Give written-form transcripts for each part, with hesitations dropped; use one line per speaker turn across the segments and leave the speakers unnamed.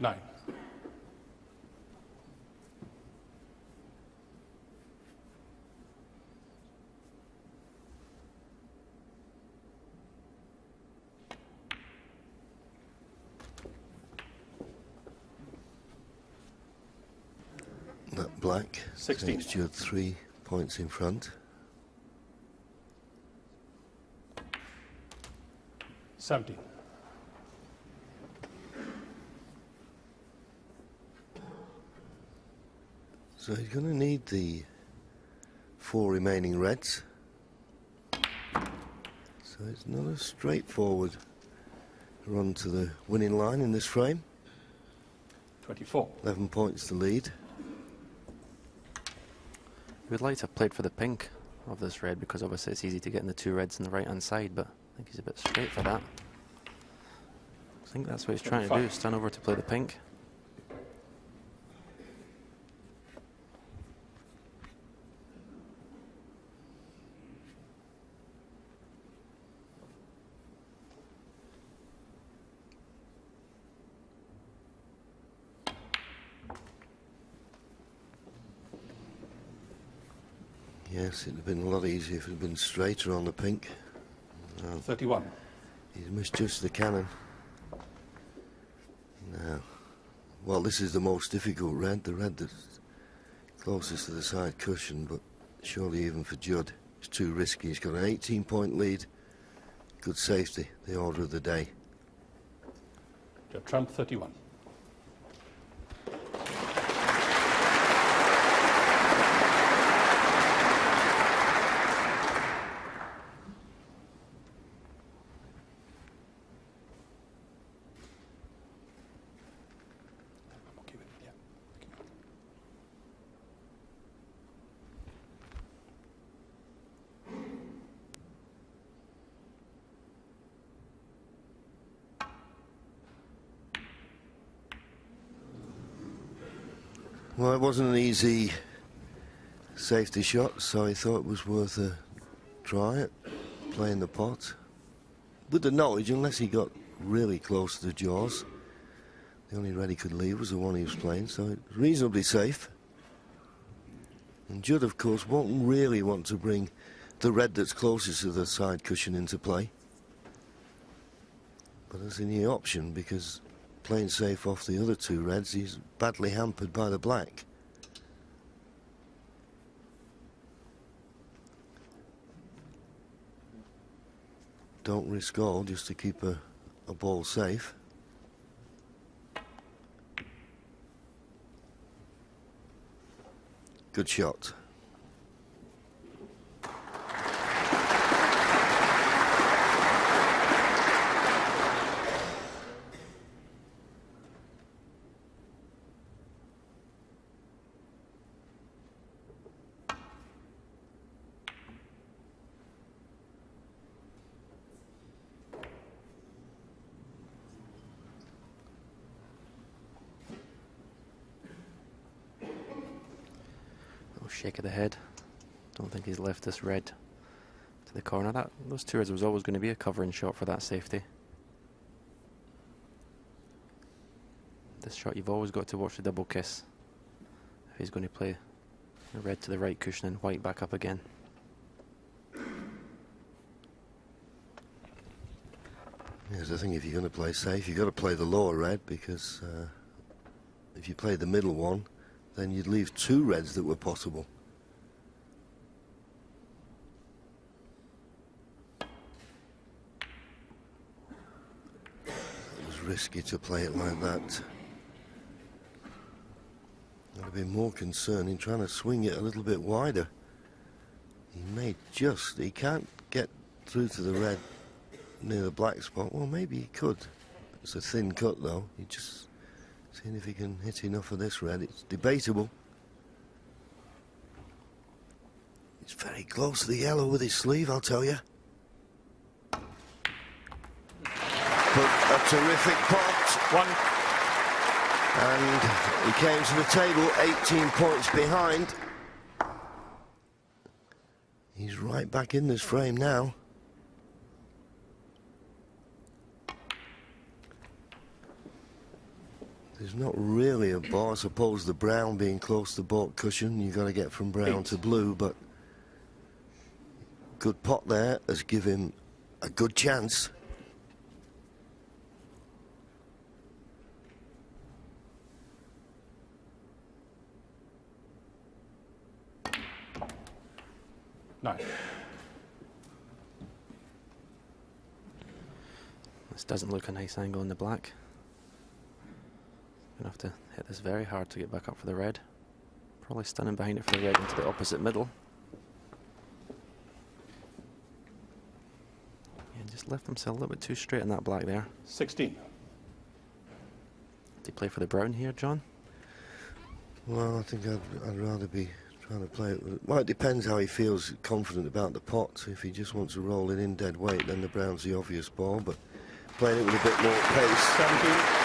9.
That black
16.
takes Judd 3 points in front.
17.
So he's going to need the 4 remaining reds. So it's not a straightforward run to the winning line in this frame.
24.
11 points to lead.
We'd like to have played for the pink of this red because obviously it's easy to get in the 2 reds on the right hand side, but I think he's a bit straight for that. I think that's what he's trying to do, stand over to play the pink.
Yes, it'd have been a lot easier if it had been straighter on the pink.
31.
He's misjudged the cannon. Now, well, this is the most difficult red, the red that's closest to the side cushion, but surely even for Judd, it's too risky. He's got an 18-point lead. Good safety, the order of the day.
Judd trump 31.
Well, it wasn't an easy safety shot, so he thought it was worth a try at playing the pot. With the knowledge, unless he got really close to the jaws, the only red he could leave was the one he was playing, so it's reasonably safe. And Judd, of course, won't really want to bring the red that's closest to the side cushion into play. But that's a new option, because playing safe off the other 2 reds, he's badly hampered by the black. Don't risk all just to keep a ball safe. Good shot.
Shake of the head. Don't think he's left this red to the corner. Those 2 reds was always going to be a covering shot for that safety. This shot you've always got to watch the double kiss. If he's going to play the red to the right cushion and white back up again.
Yes, I think if you're going to play safe, you've got to play the lower red, because if you play the middle one, then you'd leave 2 reds that were possible. It was risky to play it like that. I'd have been more concerned in trying to swing it a little bit wider. He can't get through to the red near the black spot. Well, maybe he could. It's a thin cut, though. He just seeing if he can hit enough of this red. It's debatable. It's very close to the yellow with his sleeve, I'll tell you. But a terrific pot.
1.
And he came to the table 18 points behind. He's right back in this frame now. There's not really a bar. I suppose the brown being close to the baulk cushion, you've got to get from brown to blue, but good pot there has given him a good chance.
Nice.
This doesn't look a nice angle in the black. Gonna have to hit this very hard to get back up for the red. Probably stunning behind it for the red into the opposite middle. And just left himself a little bit too straight on that black there.
16.
Do you play for the brown here, John?
Well, I think I'd rather be trying to play it with... Well, it depends how he feels confident about the pot. If he just wants to roll it in dead weight, then the brown's the obvious ball, but playing it with a bit more pace...
17.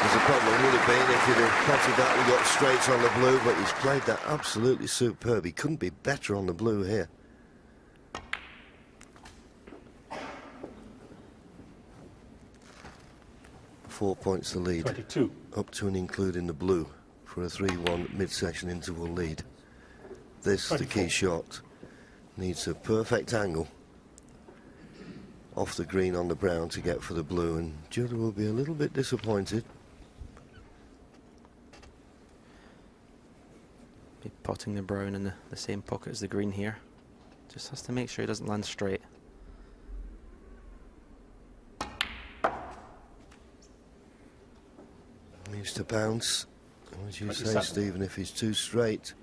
There's a problem would have been if he'd have potted that and got straight on the blue, but he's played that absolutely superb. He couldn't be better on the blue here. Four points the lead.
22.
Up to and including the blue for a 3-1 mid-session interval lead. This,
24.
the key shot, needs a perfect angle off the green on the brown to get for the blue, and JUDD will be a little bit disappointed.
Be potting the brown in the same pocket as the green here. Just has to make sure he doesn't land straight.
Needs to bounce. As you say,
27.
Stephen, if he's too straight.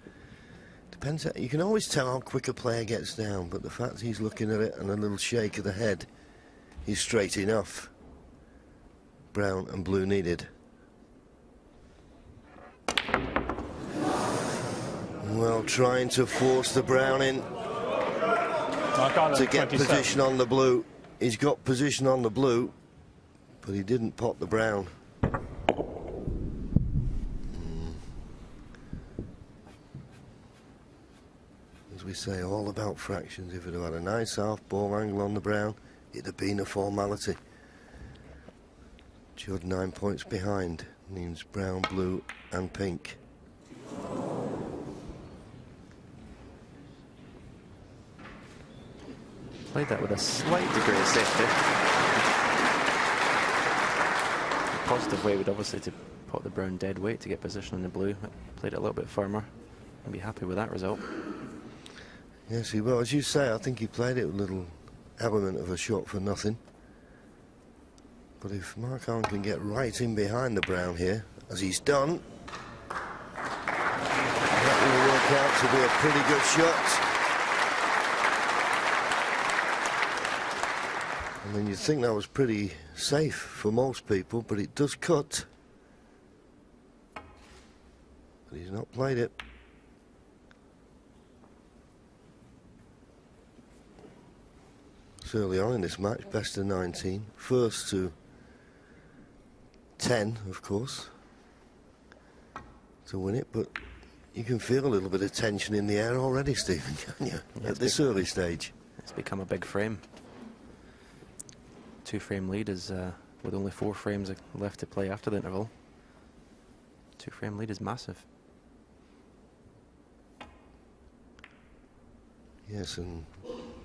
Depends. You can always tell how quick a player gets down, but the fact he's looking at it and a little shake of the head, he's straight enough. Brown and blue needed. Well, trying to force the brown in to get
27.
position on the blue. He's got position on the blue, but he didn't pot the brown. As we say, all about fractions. If it had a nice half ball angle on the brown, it'd have been a formality. JUDD 9 points behind. Means brown, blue and pink.
Played that with a slight degree of safety. The positive way would obviously to pot the brown dead weight to get position on the blue. But played it a little bit firmer. I'd be happy with that result.
Yes, he will. As you say, I think he played it with a little element of a shot for nothing. But if Mark Allen can get right in behind the brown here, as he's done, that will work out to be a pretty good shot. I mean, you'd think that was pretty safe for most people, but it does cut. But he's not played it. It's early on in this match, best of 19. First to 10, of course, to win it, but you can feel a little bit of tension in the air already, Stephen, can't you, at this early stage?
It's become a big frame. 2-frame lead is with only 4 frames left to play after the interval. 2-frame lead is massive.
Yes, and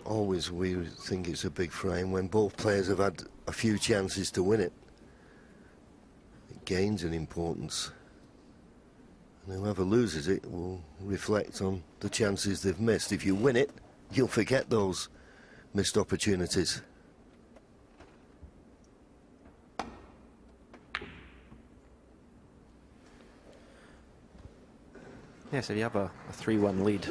always we think it's a big frame when both players have had a few chances to win it. It gains in importance. And whoever loses it will reflect on the chances they've missed. If you win it, you'll forget those missed opportunities.
Yes, if you have a 3-1 lead,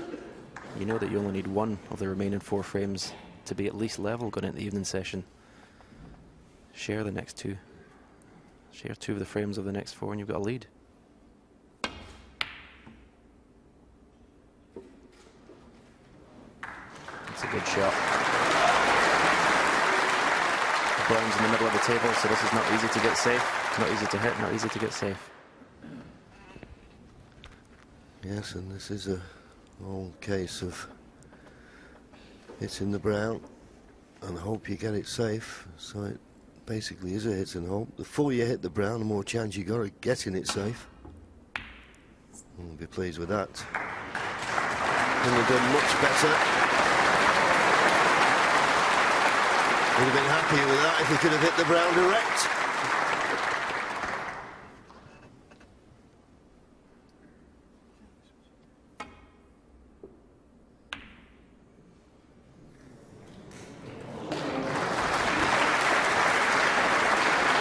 you know that you only need 1 of the remaining 4 frames to be at least level going into the evening session. Share the next 2. Share 2 of the frames of the next 4 and you've got a lead. That's a good shot. The brown's in the middle of the table, so this is not easy to get safe. Not easy to hit, not easy to get safe.
Yes, and this is a whole case of hitting the brown and hope you get it safe so it basically is a hit and hope. The further you hit the brown, the more chance you got of getting it safe. I'll be pleased with that. Couldn't have done much better. Would have been happy with that if he could have hit the brown direct.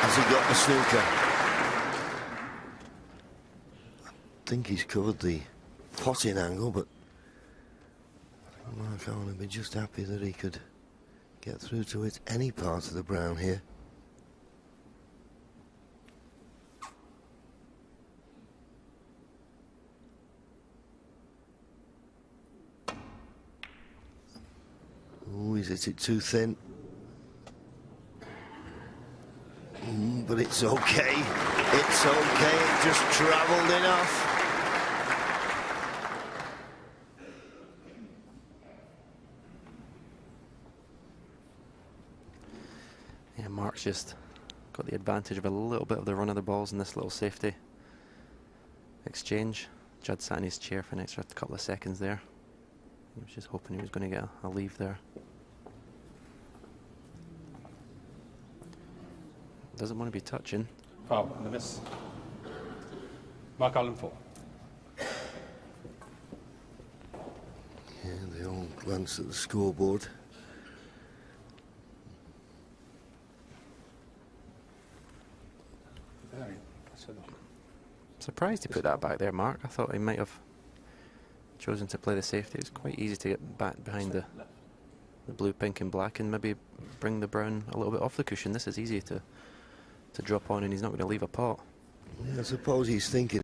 Has he got the snooker? I think he's covered the potting angle, but Mark Owen would be just happy that he could get through to it any part of the brown here. Oh, he's hit it too thin. But it's okay. It's okay. It just travelled enough.
Yeah, Mark's just got the advantage of a little bit of the run of the balls in this little safety exchange. Judd sat in his chair for an extra couple of seconds there. He was just hoping he was going to get a leave there. Doesn't want to be touching.
Foul and a miss. Mark Allen 4.
Yeah, they all glance at the scoreboard.
Surprised he put that back there, Mark. I thought he might have chosen to play the safety. It's quite easy to get back behind the blue, pink and black and maybe bring the brown a little bit off the cushion. This is easy to drop on, and he's not going to leave a pot.
Yeah, I suppose he's thinking